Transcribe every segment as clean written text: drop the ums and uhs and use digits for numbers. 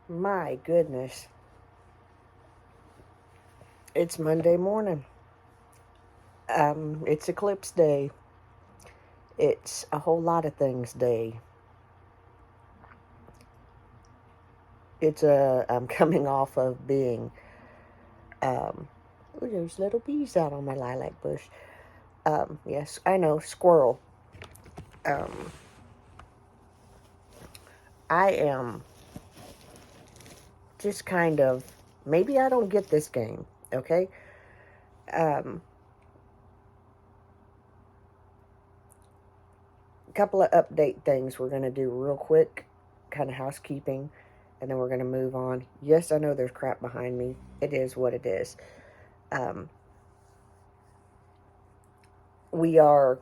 My goodness. It's Monday morning. It's eclipse day. It's a whole lot of things day. I'm coming off of being, ooh, there's little bees out on my lilac bush. Yes, I know, squirrel. Um, I am just kind of, maybe I don't get this game, okay? Um, a couple of update things we're going to do real quick, kind of housekeeping, and then we're going to move on. Yes, I know there's crap behind me. It is what it is. Um, we are,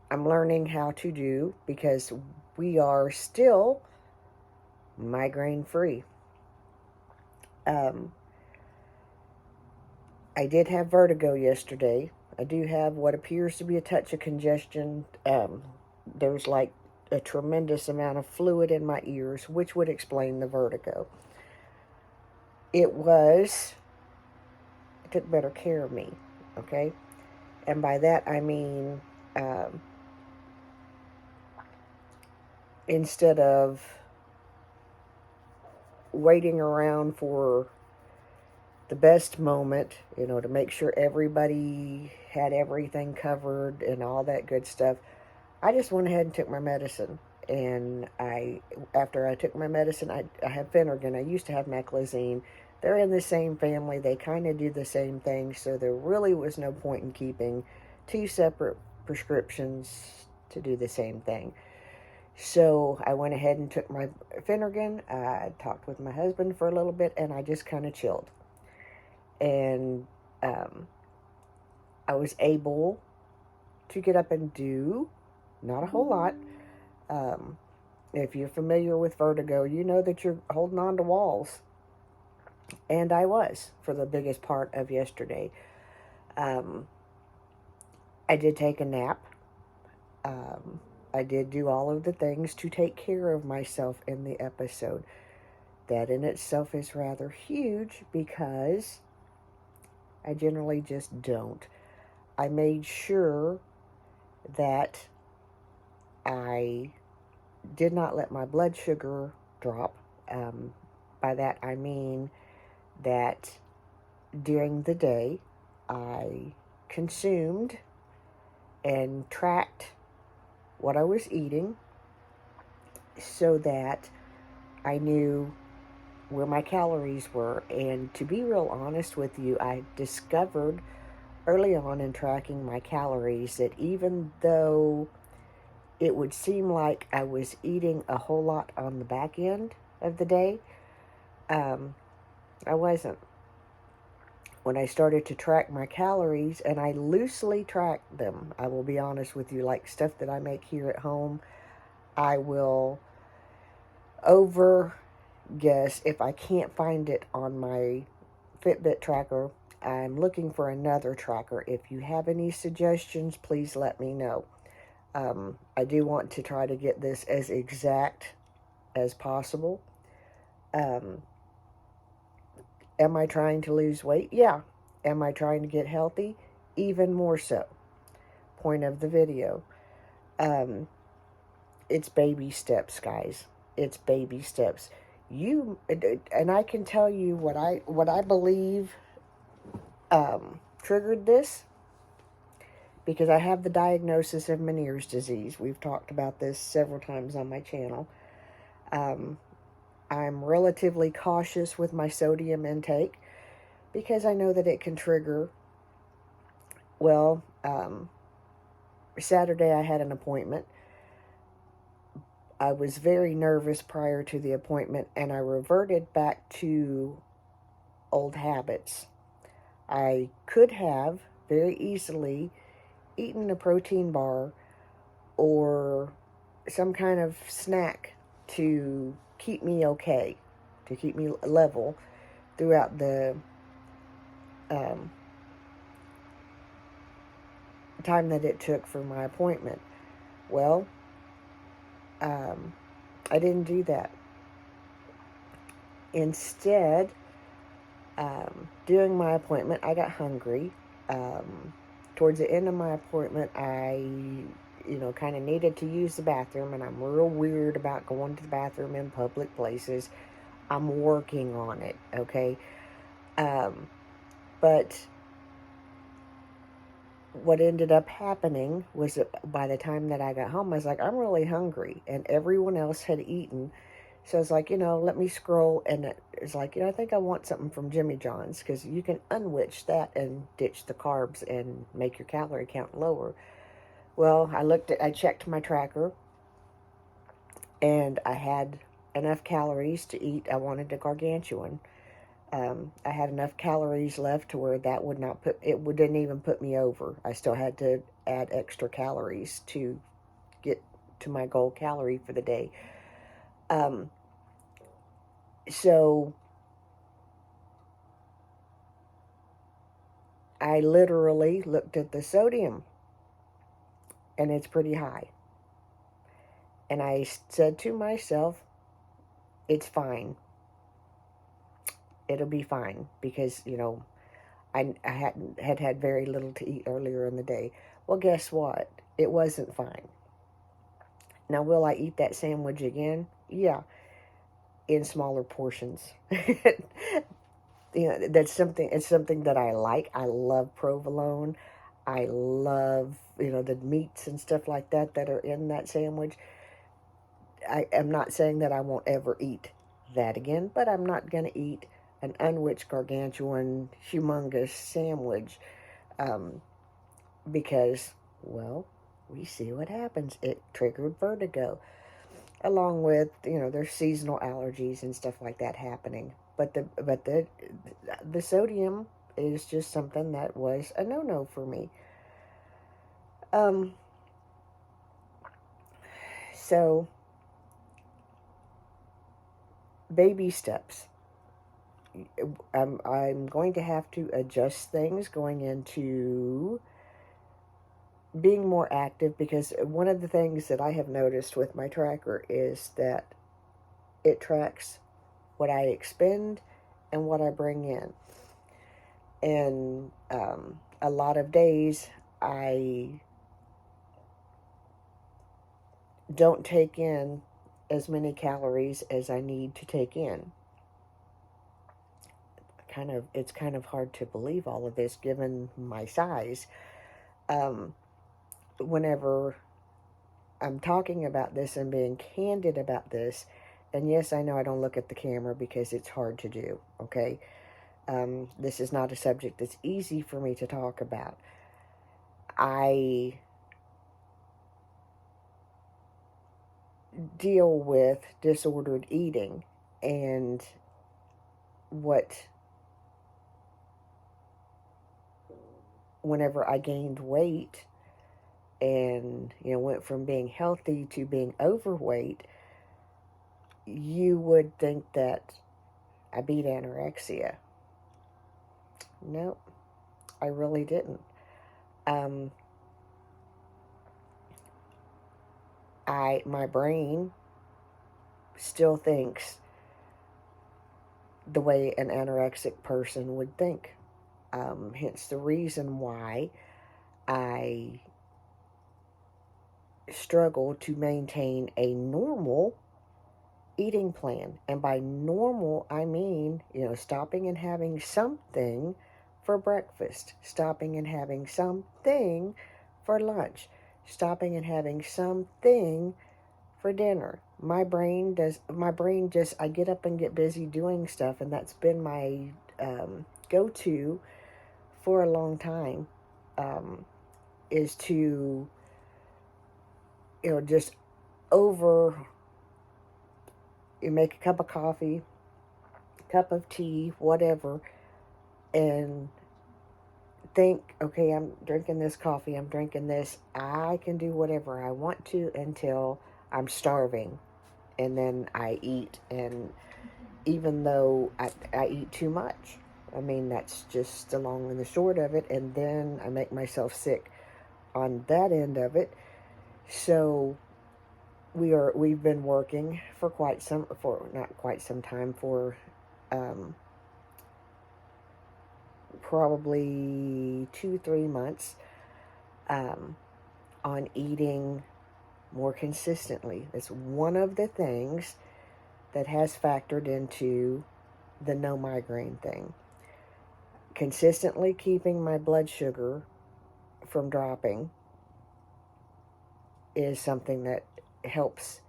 I'm learning how to do because we are still migraine free. Um, I did have vertigo yesterday. I do have what appears to be a touch of congestion. There's like a tremendous amount of fluid in my ears, which would explain the vertigo. It took better care of me, okay? And by that I mean, um, instead of waiting around for the best moment, to make sure everybody had everything covered and all that good stuff, I just went ahead and took my medicine. And after I took my medicine, I have Phenergan. I used to have Meclizine. They're in the same family. They kind of do the same thing. So there really was no point in keeping two separate prescriptions to do the same thing. So I went ahead and took my Phenergan. I talked with my husband for a little bit, and I just kind of chilled. And um, I was able to get up and do not a whole lot. Um, if you're familiar with vertigo, you know that you're holding on to walls. And I was for the biggest part of yesterday. Um, I did take a nap. Um, I did do all of the things to take care of myself in the episode. That in itself is rather huge because I generally just don't. I made sure that I did not let my blood sugar drop. By that I mean that during the day I consumed and tracked what I was eating so that I knew where my calories were. And to be real honest with you, I discovered early on in tracking my calories that even though it would seem like I was eating a whole lot on the back end of the day, I wasn't. When I started to track my calories, and I loosely tracked them, I will be honest with you, like stuff that I make here at home, I will over guess. If I can't find it on my Fitbit tracker, I'm looking for another tracker. If you have any suggestions, please let me know. I do want to try to get this as exact as possible. Um, am I trying to lose weight? Yeah. Am I trying to get healthy? Even more so. Point of the video. Um, it's baby steps, guys. It's baby steps. And I can tell you what I believe triggered this, because I have the diagnosis of Meniere's disease. We've talked about this several times on my channel. I'm relatively cautious with my sodium intake because I know that it can trigger. Well, Saturday I had an appointment. I was very nervous prior to the appointment, and I reverted back to old habits. I could have very easily eaten a protein bar or some kind of snack to keep me okay, to keep me level throughout the um, time that it took for my appointment. Well, I didn't do that. instead, during my appointment, I got hungry. Towards the end of my appointment, I kind of needed to use the bathroom, and I'm real weird about going to the bathroom in public places. I'm working on it, okay? But what ended up happening was that by the time that I got home, I was like, I'm really hungry, and everyone else had eaten. So I was like, let me scroll, and it's like, I think I want something from Jimmy John's, because you can unwitch that and ditch the carbs and make your calorie count lower. Well, I checked my tracker, and I had enough calories to eat. I wanted a gargantuan. I had enough calories left to where that didn't even put me over. I still had to add extra calories to get to my goal calorie for the day. So I literally looked at the sodium, and it's pretty high. And I said to myself, it's fine. It'll be fine, because, I had very little to eat earlier in the day. Well, guess what? It wasn't fine. Now, will I eat that sandwich again? Yeah, in smaller portions. It's something that I like. I love provolone. I love, the meats and stuff like that are in that sandwich. I am not saying that I won't ever eat that again, but I'm not going to eat an unwitched gargantuan humongous sandwich, because, well, we see what happens. It triggered vertigo, along with, there's seasonal allergies and stuff like that happening. But the sodium is just something that was a no-no for me. So baby steps. I'm going to have to adjust things going into being more active, because one of the things that I have noticed with my tracker is that it tracks what I expend and what I bring in. And a lot of days I don't take in as many calories as I need to take in. It's kind of hard to believe all of this given my size. Whenever I'm talking about this and being candid about this, and yes, I know I don't look at the camera because it's hard to do, okay? This is not a subject that's easy for me to talk about. I deal with disordered eating, and whenever I gained weight and went from being healthy to being overweight, you would think that I beat anorexia. Nope, I really didn't. My brain still thinks the way an anorexic person would think. Hence the reason why I struggle to maintain a normal eating plan. And by normal, I mean, stopping and having something for breakfast, stopping and having something for lunch, stopping and having something for dinner. My brain just, I get up and get busy doing stuff, and that's been my go-to for a long time, is to, just you make a cup of coffee, cup of tea, whatever, and think, okay, I'm drinking this coffee, I'm drinking this, I can do whatever I want to until I'm starving, and then I eat. And even though I eat too much, I mean, that's just the long and the short of it, and then I make myself sick on that end of it. So we've been working for not quite some time, for probably 2, 3 months on eating more consistently. It's one of the things that has factored into the no migraine thing. Consistently keeping my blood sugar from dropping is something that helps.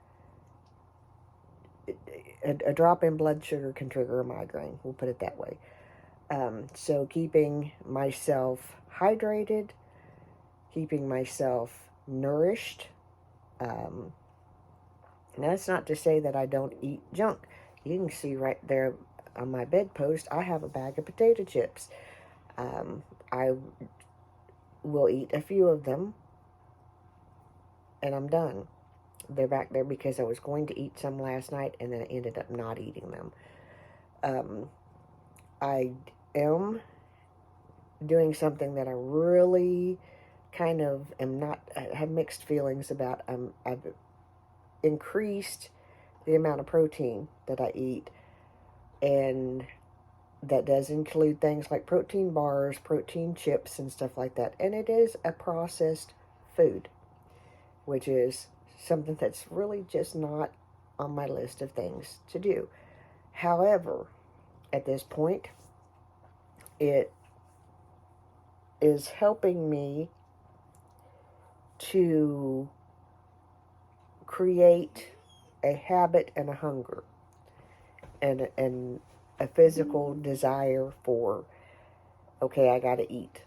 A drop in blood sugar can trigger a migraine, we'll put it that way. So keeping myself hydrated, keeping myself nourished. Now, that's not to say that I don't eat junk. You can see right there on my bedpost, I have a bag of potato chips. I will eat a few of them, and I'm done. They're back there because I was going to eat some last night, and then I ended up not eating them. I am doing something that I really kind of am not, have mixed feelings about. I've increased the amount of protein that I eat, and that does include things like protein bars, protein chips, and stuff like that. And it is a processed food, which is something that's really just not on my list of things to do. However, at this point, it is helping me to create a habit and a hunger and a physical desire for, okay, I gotta eat.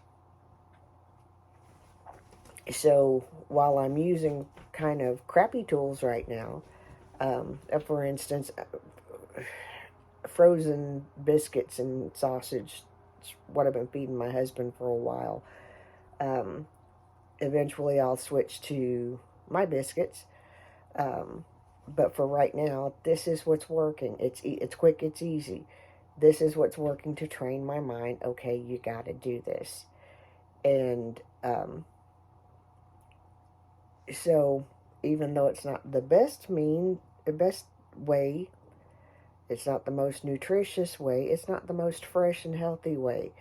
So while I'm using kind of crappy tools right now, for instance, frozen biscuits and sausage, what I've been feeding my husband for a while. Eventually I'll switch to my biscuits. But for right now, this is what's working. It's quick, it's easy. This is what's working to train my mind. Okay, you got to do this. And so even though it's not the best way, it's not the most nutritious way, it's not the most fresh and healthy way,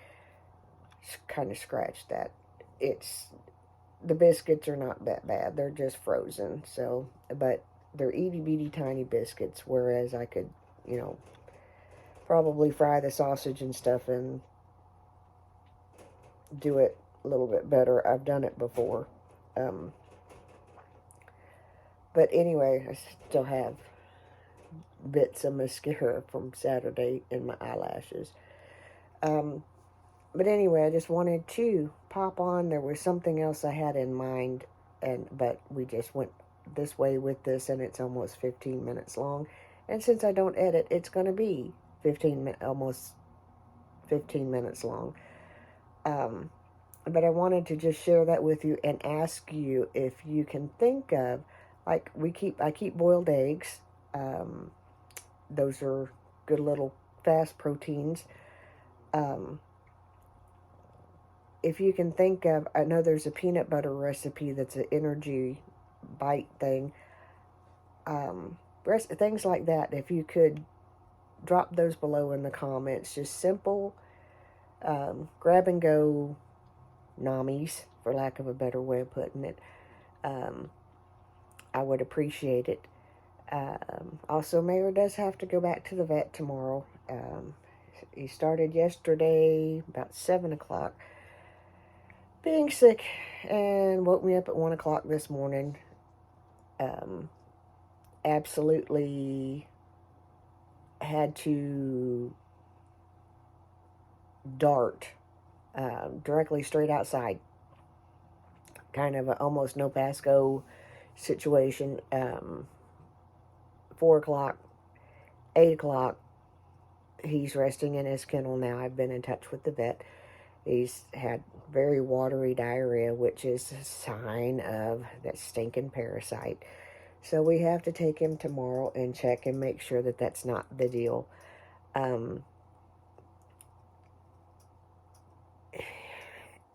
kind of scratch that. The biscuits are not that bad. They're just frozen. So, but they're itty bitty tiny biscuits, whereas I could, probably fry the sausage and stuff and do it a little bit better. I've done it before. But anyway, I still have bits of mascara from Saturday in my eyelashes. But anyway, I just wanted to pop on. There was something else I had in mind, but we just went this way with this, and it's almost 15 minutes long. And since I don't edit, it's going to be almost 15 minutes long. But I wanted to just share that with you and ask you if you can think of, like I keep boiled eggs. Those are good little fast proteins. If you can think of, I know there's a peanut butter recipe that's an energy bite thing. Things like that, if you could drop those below in the comments. Just simple grab and go NAMIs, for lack of a better way of putting it. I would appreciate it. Also, Mayor does have to go back to the vet tomorrow. He started yesterday about 7 o'clock being sick and woke me up at 1 o'clock this morning. Absolutely had to dart directly straight outside. Kind of a almost no pass go situation. 4 o'clock, 8 o'clock, he's resting in his kennel now. I've been in touch with the vet. He's had very watery diarrhea, which is a sign of that stinking parasite. So we have to take him tomorrow and check and make sure that that's not the deal. And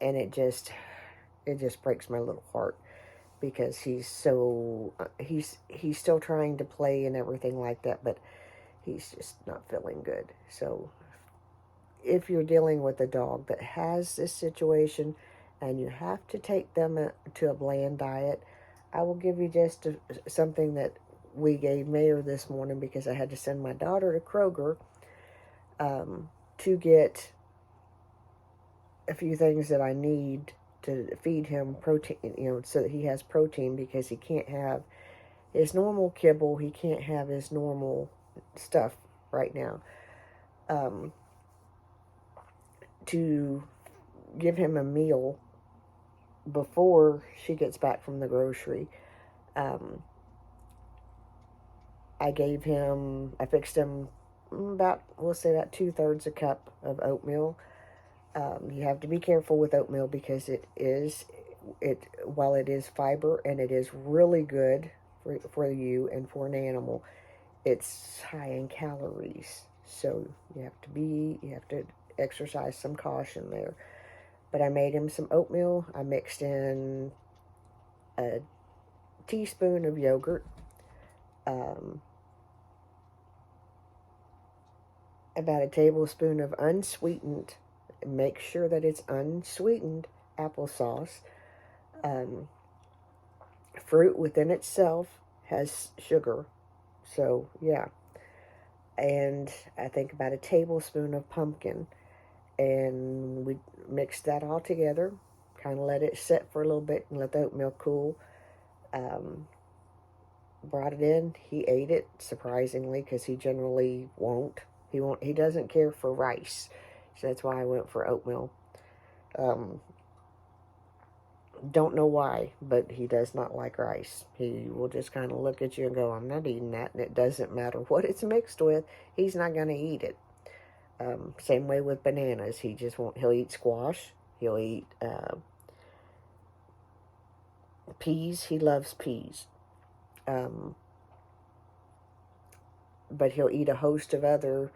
it just breaks my little heart, because he's still trying to play and everything like that, but he's just not feeling good. So if you're dealing with a dog that has this situation and you have to take them to a bland diet, I will give you just something that we gave Mayor this morning because I had to send my daughter to Kroger to get a few things that I need to feed him protein, so that he has protein, because he can't have his normal kibble, he can't have his normal stuff right now. To give him a meal before she gets back from the grocery, I fixed him we'll say about 2/3 a cup of oatmeal. You have to be careful with oatmeal because while it is fiber and it is really good for you and for an animal, it's high in calories. So you have to exercise some caution there. But I made him some oatmeal. I mixed in a teaspoon of yogurt, about a tablespoon of unsweetened, make sure that it's unsweetened applesauce. Fruit within itself has sugar, so yeah. And I think about a tablespoon of pumpkin. And we mixed that all together, kind of let it set for a little bit and let the oatmeal cool. Brought it in. He ate it, surprisingly, because he generally won't. He doesn't care for rice, so that's why I went for oatmeal. Don't know why, but he does not like rice. He will just kind of look at you and go, "I'm not eating that," and it doesn't matter what it's mixed with, he's not going to eat it. Same way with bananas. He'll eat squash. He'll eat peas. He loves peas. But he'll eat a host of other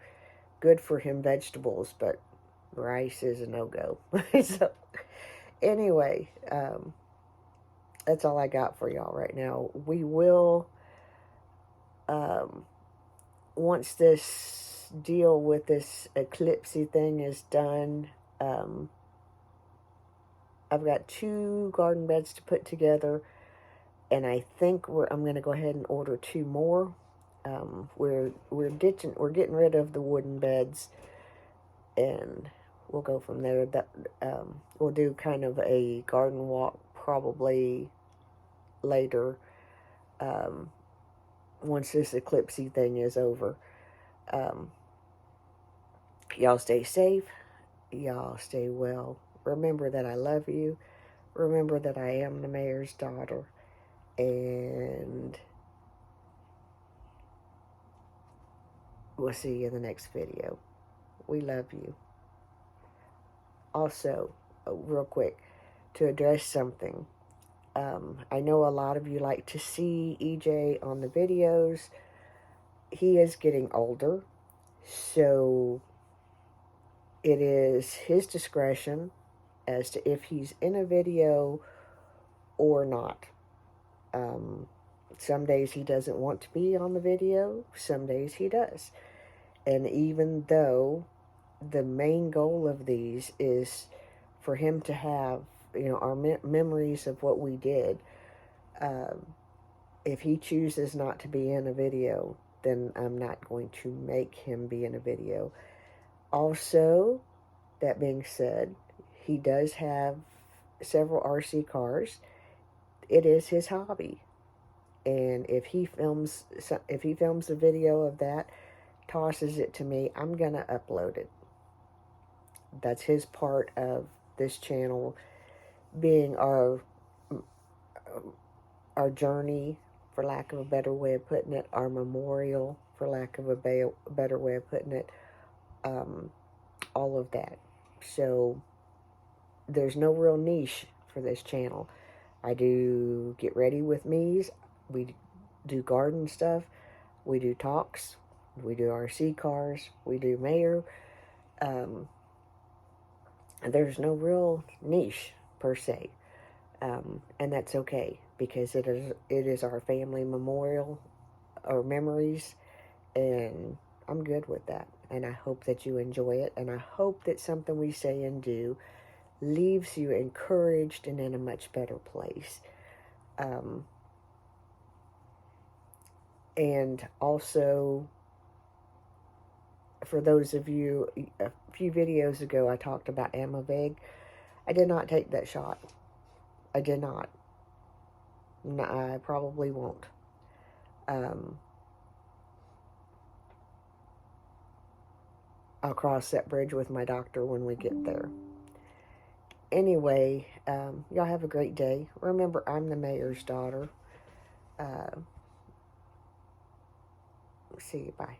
good for him vegetables, but rice is a no-go. So anyway, that's all I got for y'all right now. We will, once this deal with this eclipsy thing is done, I've got 2 garden beds to put together, and I think I'm going to go ahead and order 2 more. We're getting rid of the wooden beds, and we'll go from there. We'll do kind of a garden walk probably later, once this eclipsy thing is over. Y'all stay safe. Y'all stay well. Remember that I love you. Remember that I am the mayor's daughter. And we'll see you in the next video. We love you. Also, real quick, to address something. I know a lot of you like to see EJ on the videos. He is getting older, so it is his discretion as to if he's in a video or not. Some days he doesn't want to be on the video, some days he does. And even though the main goal of these is for him to have, our memories of what we did, if he chooses not to be in a video, then I'm not going to make him be in a video. Also, that being said, he does have several RC cars. It is his hobby. And if he films a video of that, tosses it to me, I'm going to upload it. That's his part of this channel, being our journey, for lack of a better way of putting it, our memorial, for lack of a better way of putting it, all of that. So there's no real niche for this channel. I do get ready with me's. We do garden stuff. We do talks. We do RC cars. We do mayor. There's no real niche per se. And that's okay, because it is our family memorial, our memories, and I'm good with that. And I hope that you enjoy it. And I hope that something we say and do leaves you encouraged and in a much better place. And also, for those of you, a few videos ago I talked about Amavig. I did not take that shot. I did not. No, I probably won't. I'll cross that bridge with my doctor when we get there. Anyway, y'all have a great day. Remember, I'm the mayor's daughter. See you. Bye.